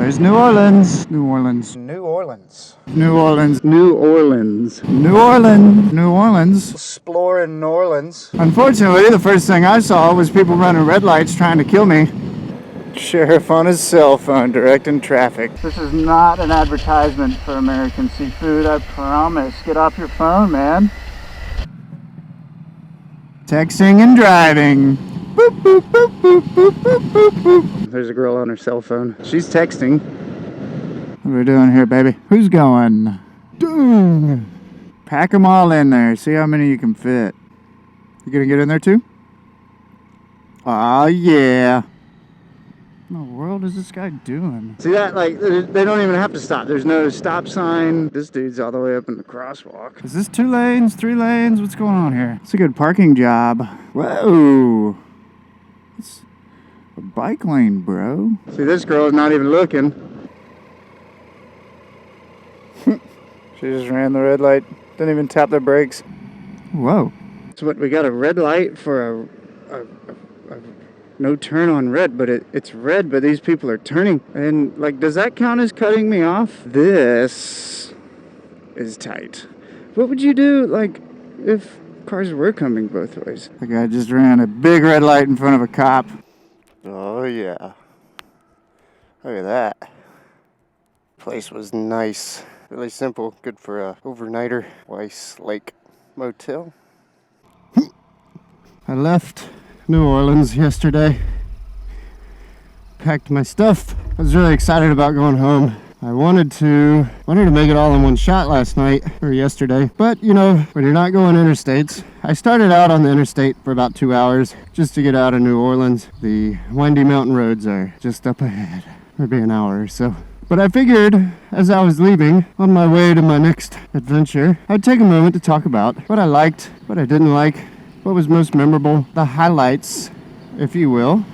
There's New Orleans. New Orleans. New Orleans. New Orleans. New Orleans. New Orleans. New Orleans. Exploring New Orleans. Unfortunately, the first thing I saw was people running red lights trying to kill me. Sheriff on his cell phone directing traffic. This is not an advertisement for American Seafood, I promise. Get off your phone, man. Texting and driving. Boop, boop, boop, boop, boop, boop, boop, boop. There's a girl on her cell phone. She's texting. What are we doing here, baby? Who's going? Dang. Pack them all in there. See how many you can fit. You gonna get in there too? Aw, yeah. What in the world is this guy doing? See that? Like, they don't even have to stop. There's no stop sign. This dude's all the way up in the crosswalk. Is this 2 lanes, 3 lanes? What's going on here? It's a good parking job. Whoa. It's a bike lane, bro. See, this girl's not even looking. She just ran the red light. Didn't even tap the brakes. Whoa. So what, we got a red light for a no turn on red, but it's red, but these people are turning. And, like, does that count as cutting me off? This is tight. What would you do, like, if cars were coming both ways? The guy just ran a big red light in front of a cop. Oh, yeah. Look at that. Place was nice. Really simple. Good for a overnighter. Weiss Lake Motel. I left New Orleans yesterday. Packed my stuff. I was really excited about going home. I wanted to make it all in one shot last night or yesterday. But you know, when you're not going interstates, I started out on the interstate for about 2 hours just to get out of New Orleans. The windy mountain roads are just up ahead. Maybe an hour or so. But I figured, as I was leaving, on my way to my next adventure, I'd take a moment to talk about what I liked, what I didn't like, what was most memorable, the highlights, if you will,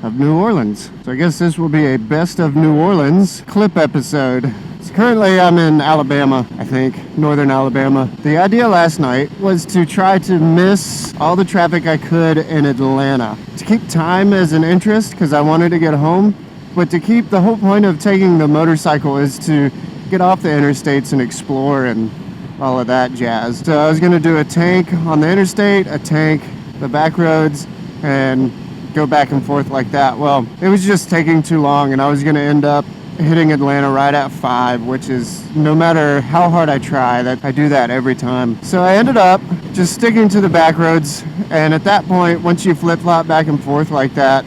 of New Orleans. So I guess this will be a best of New Orleans clip episode. So currently I'm in Alabama, I think, northern Alabama. The idea last night was to try to miss all the traffic I could in Atlanta. To keep time as an interest, because I wanted to get home, but to keep the whole point of taking the motorcycle is to get off the interstates and explore and all of that jazz. So I was gonna do a tank on the interstate, a tank the back roads, and go back and forth like that. Well, it was just taking too long, and I was gonna end up hitting Atlanta right at 5, which is, no matter how hard I try, that I do that every time. So I ended up just sticking to the back roads, and at that point, once you flip-flop back and forth like that,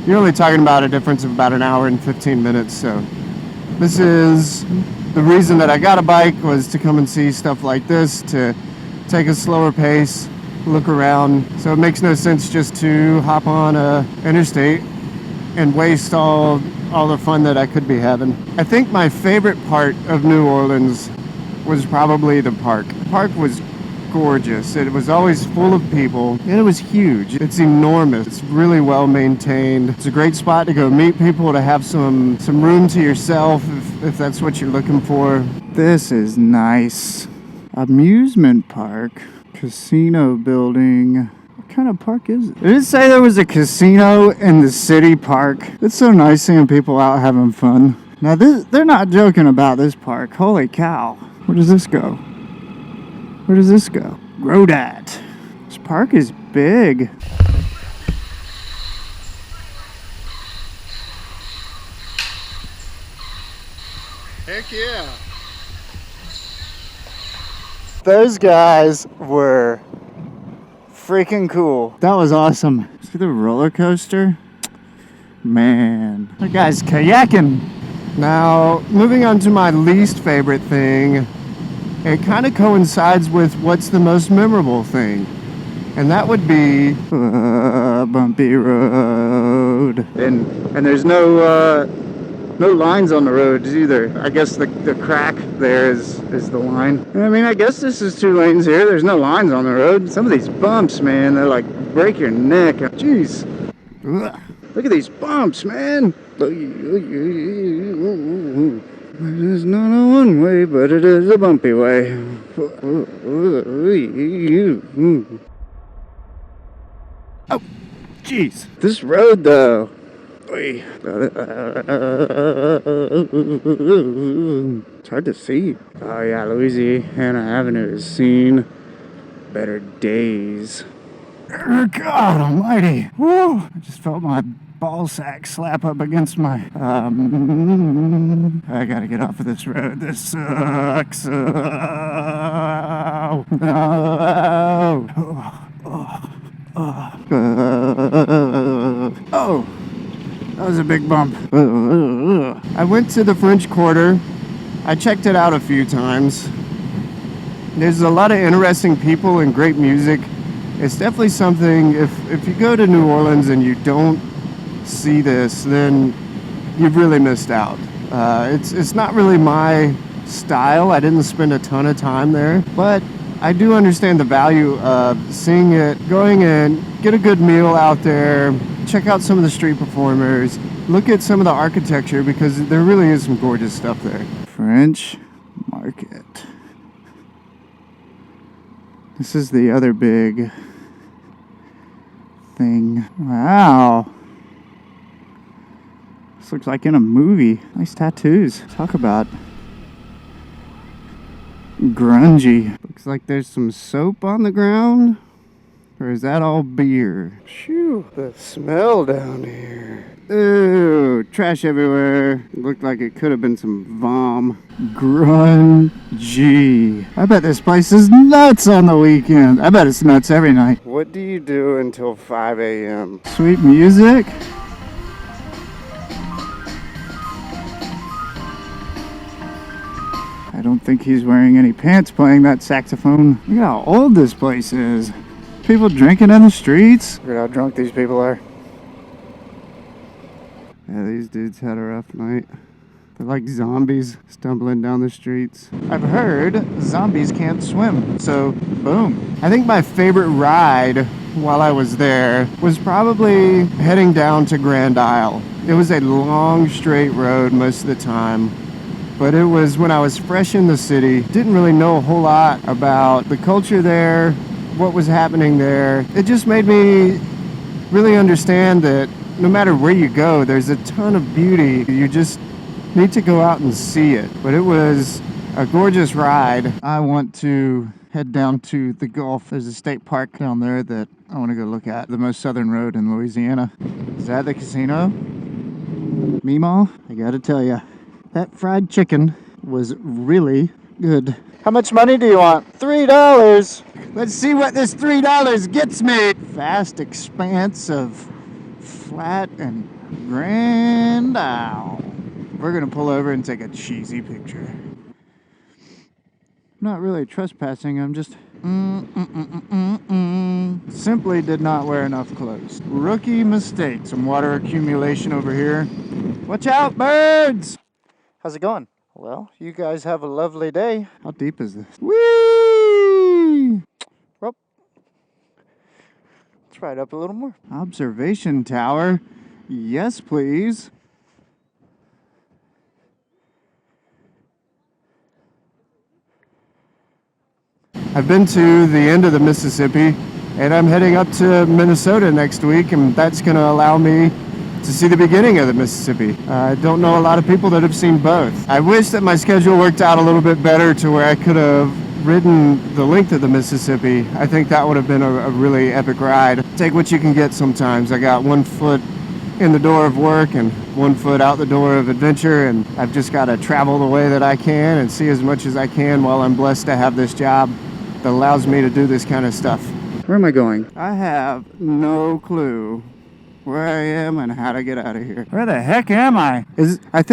you're only talking about a difference of about an hour and 15 minutes. So this is the reason that I got a bike, was to come and see stuff like this, to take a slower pace, look around. So it makes no sense just to hop on a interstate and waste all the fun that I could be having. I think my favorite part of New Orleans was probably the park. The park was gorgeous. It was always full of people, and it was huge. It's enormous. It's really well maintained. It's a great spot to go meet people, to have some room to yourself if that's what you're looking for. This is nice. Amusement park, casino building. What kind of park is it? Did it say there was a casino in the city park? It's so nice seeing people out having fun. Now they're not joking about this park. Holy cow. Where does this go? Where does this go? Grodat. This park is big. Heck yeah. Those guys were freaking cool. That was awesome. See the roller coaster? Man, that guy's kayaking. Now, moving on to my least favorite thing, it kind of coincides with what's the most memorable thing, and that would be bumpy road. And there's no lines on the roads either. I guess the crack there is the line. I mean, I guess this is 2 lanes here. There's no lines on the road. Some of these bumps, man, they're like break your neck. Jeez. Look at these bumps, man. It's not a one-way, but it is a bumpy way. Oh, jeez. This road, though. Oy. It's hard to see. Oh yeah, Louisiana Avenue has seen better days. God almighty. Woo! I just felt my ball sack slap up against my... I gotta get off of this road. This sucks. Oh, no. Oh, that was a big bump. I went to the French Quarter. I checked it out a few times. There's a lot of interesting people and great music. It's definitely something, if you go to New Orleans and you don't see this, then you've really missed out. It's not really my style. I didn't spend a ton of time there, but I do understand the value of seeing it, going in, get a good meal out there, check out some of the street performers, look at some of the architecture, because there really is some gorgeous stuff there. French Market. This is the other big thing. Wow. This looks like in a movie. Nice tattoos. Talk about grungy. Looks like there's some soap on the ground. Or is that all beer? Phew, the smell down here. Ooh, trash everywhere. Looked like it could have been some vom. Grungy. I bet this place is nuts on the weekend. I bet it's nuts every night. What do you do until 5 a.m.? Sweet music. I don't think he's wearing any pants playing that saxophone. Look at how old this place is. People drinking in the streets. Look at how drunk these people are. Yeah, these dudes had a rough night. They're like zombies stumbling down the streets. I've heard zombies can't swim, so boom. I think my favorite ride while I was there was probably heading down to Grand Isle. It was a long straight road most of the time, but it was when I was fresh in the city. Didn't really know a whole lot about the culture there, what was happening there. It just made me really understand that no matter where you go, there's a ton of beauty. You just need to go out and see it. But it was a gorgeous ride. I want to head down to the Gulf. There's a state park down there that I want to go look at. The most southern road in Louisiana. Is that the casino? Meemaw? I gotta tell you, that fried chicken was really good. How much money do you want? $3. Let's see what this $3 gets me. Vast expanse of flat and Grand Isle. We're gonna pull over and take a cheesy picture. Not really trespassing, I'm just simply did not wear enough clothes. Rookie mistake. Some water accumulation over here. Watch out, birds! How's it going? Well, you guys have a lovely day. How deep is this? Whee! Well, let's ride up a little more. Observation tower. Yes, please. I've been to the end of the Mississippi, and I'm heading up to Minnesota next week, and that's going to allow me to see the beginning of the Mississippi. I don't know a lot of people that have seen both. I wish that my schedule worked out a little bit better to where I could have ridden the length of the Mississippi. I think that would have been a really epic ride. Take what you can get sometimes. I got 1 foot in the door of work and 1 foot out the door of adventure, and I've just got to travel the way that I can and see as much as I can while I'm blessed to have this job that allows me to do this kind of stuff. Where am I going? I have no clue where I am and how to get out of here. Where the heck am I? Is it? I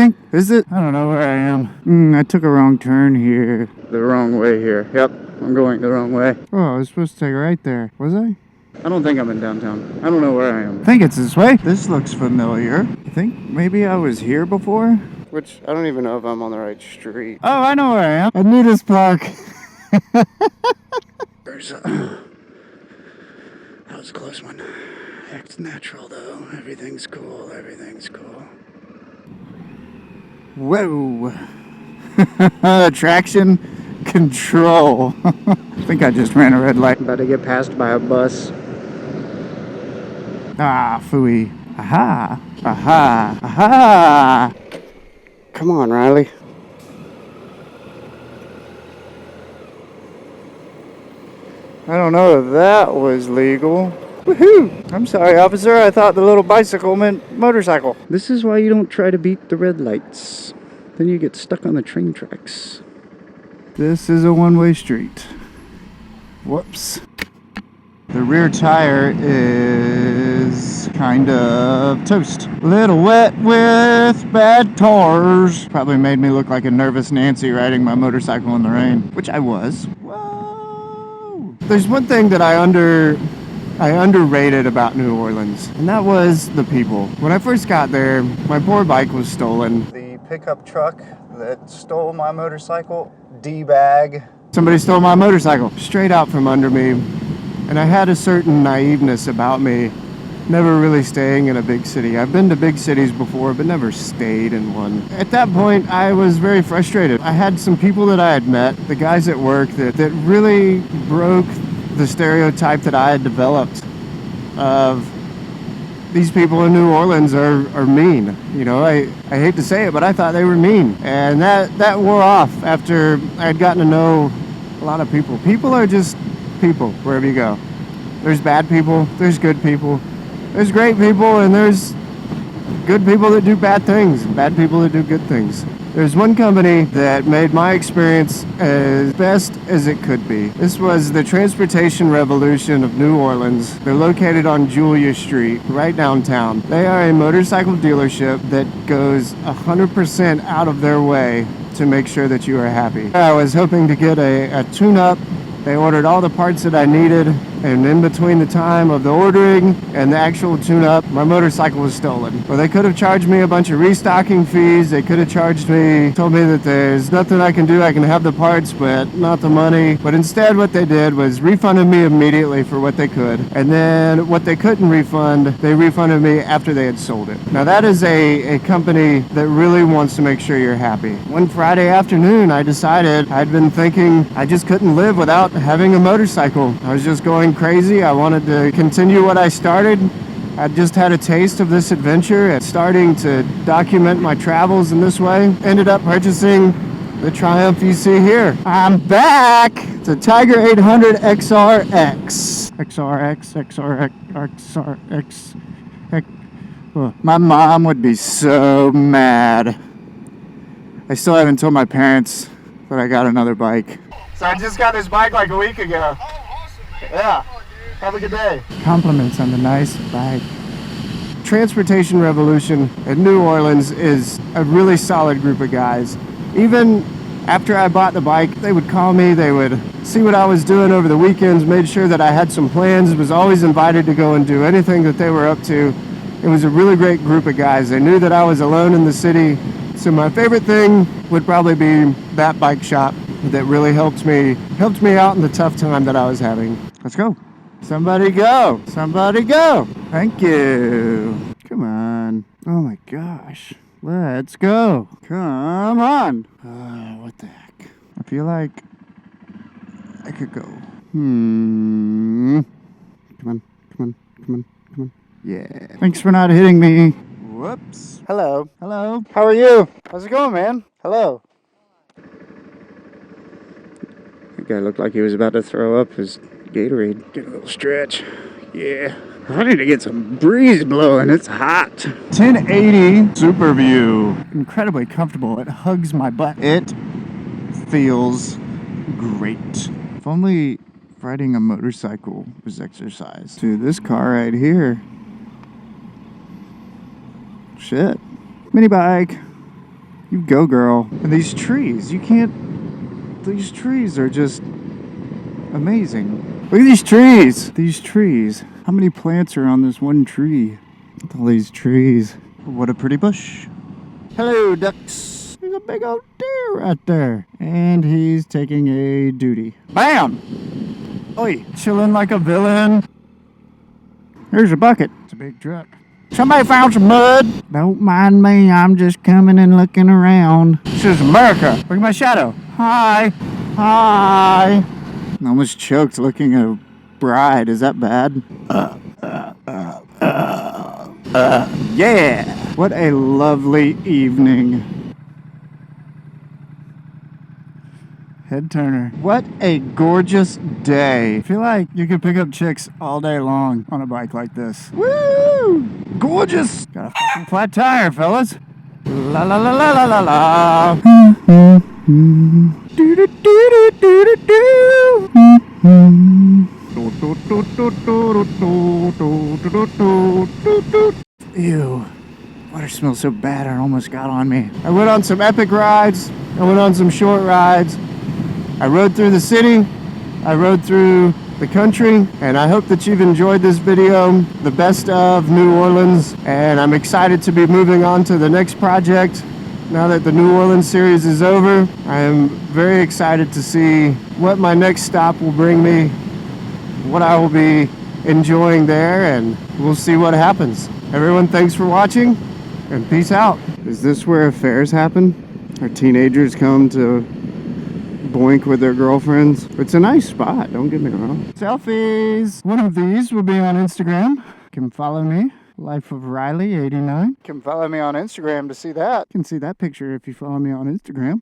don't know where I am. I took a wrong turn here. The wrong way here. Yep, I'm going the wrong way. Oh, I was supposed to take right there. Was I? I don't think I'm in downtown. I don't know where I am. I think it's this way. This looks familiar. I think maybe I was here before. Which, I don't even know if I'm on the right street. Oh, I know where I am. Anita's Park. That was a close one. It's natural though. Everything's cool. Everything's cool. Whoa. Traction control. I think I just ran a red light. I'm about to get passed by a bus. Ah, phooey. Aha! Aha! Aha! Come on, Riley. I don't know if that was legal. Woohoo! I'm sorry, officer. I thought the little bicycle meant motorcycle. This is why you don't try to beat the red lights. Then you get stuck on the train tracks. This is a one-way street. Whoops. The rear tire is kind of toast. Little wet with bad tires. Probably made me look like a nervous Nancy riding my motorcycle in the rain, which I was. Whoa! There's one thing that I underrated about New Orleans, and that was the people. When I first got there, my poor bike was stolen. The pickup truck that stole my motorcycle, D-bag. Somebody stole my motorcycle straight out from under me, and I had a certain naiveness about me, never really staying in a big city. I've been to big cities before, but never stayed in one. At that point, I was very frustrated. I had some people that I had met, the guys at work, that really broke the stereotype that I had developed of these people in New Orleans are mean. You know, I hate to say it, but I thought they were mean. And that wore off after I had gotten to know a lot of people. People are just people wherever you go. There's bad people, there's good people, there's great people, and there's good people that do bad things, and bad people that do good things. There's one company that made my experience as best as it could be. This was the Transportation Revolution of New Orleans. They're located on Julia Street, right downtown. They are a motorcycle dealership that goes 100% out of their way to make sure that you are happy. I was hoping to get a tune-up. They ordered all the parts that I needed, and in between the time of the ordering and the actual tune-up, my motorcycle was stolen. Well, they could have charged me a bunch of restocking fees. They could have charged me, told me that there's nothing I can do. I can have the parts, but not the money. But instead, what they did was refunded me immediately for what they could. And then what they couldn't refund, they refunded me after they had sold it. Now, that is a company that really wants to make sure you're happy. One Friday afternoon, I decided I'd been thinking I just couldn't live without having a motorcycle. I was just going crazy. I wanted to continue what I started. I just had a taste of this adventure and starting to document my travels in this way. Ended up purchasing the Triumph you see here. I'm back! It's a Tiger 800 XRX. My mom would be so mad. I still haven't told my parents that I got another bike. So I just got this bike like a week ago. Oh, awesome. Yeah. Have a good day. Compliments on the nice bike. Transportation Revolution in New Orleans is a really solid group of guys. Even after I bought the bike, they would call me, they would see what I was doing over the weekends, made sure that I had some plans, was always invited to go and do anything that they were up to. It was a really great group of guys. They knew that I was alone in the city. So my favorite thing would probably be that bike shop that really helped me out in the tough time that I was having. Let's go. Somebody go. Somebody go. Thank you. Come on. Oh my gosh. Let's go. Come on. What the heck? I feel like I could go. Come on. Come on. Come on. Come on. Yeah. Thanks for not hitting me. Whoops. Hello. Hello. How are you? How's it going, man? Hello. That guy looked like he was about to throw up his Gatorade. Get a little stretch. Yeah. I need to get some breeze blowing. It's hot. 1080 Super View. Incredibly comfortable. It hugs my butt. It feels great. If only riding a motorcycle was exercise. Dude, this car right here. Shit. Mini bike. You go, girl. And these trees, you can't... These trees are just amazing. Look at these trees. These trees. How many plants are on this one tree? Look at all these trees. What a pretty bush. Hello, ducks. There's a big old deer right there. And he's taking a duty. Bam! Oi, chilling like a villain. Here's a bucket. It's a big truck. Somebody found some mud. Don't mind me, I'm just coming and looking around. This is America. Look at my shadow. Hi. Hi. I almost choked looking at a bride. Is that bad? Yeah! What a lovely evening. Head turner. What a gorgeous day. I feel like you could pick up chicks all day long on a bike like this. Woo! Gorgeous! Got a fucking flat tire, fellas. La la la la la la la. Do do do do do do do. Ew. Water smells so bad it almost got on me. I went on some epic rides. I went on some short rides. I rode through the city. I rode through the country, and I hope that you've enjoyed this video, the best of New Orleans, and I'm excited to be moving on to the next project. Now that the New Orleans series is over, I am very excited to see what my next stop will bring me, what I will be enjoying there, and we'll see what happens. Everyone, thanks for watching, and peace out. Is this where affairs happen? Our teenagers come to boink with their girlfriends? It's a nice spot, don't get me wrong. Selfies! One of these will be on Instagram. You can follow me, Life of Riley 89. You can follow me on Instagram to see that. You can see that picture if you follow me on Instagram.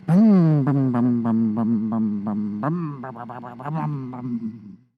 Bum, bum, bum, bum, bum, bum, bum, bum, bum, bum, bum, bum, bum.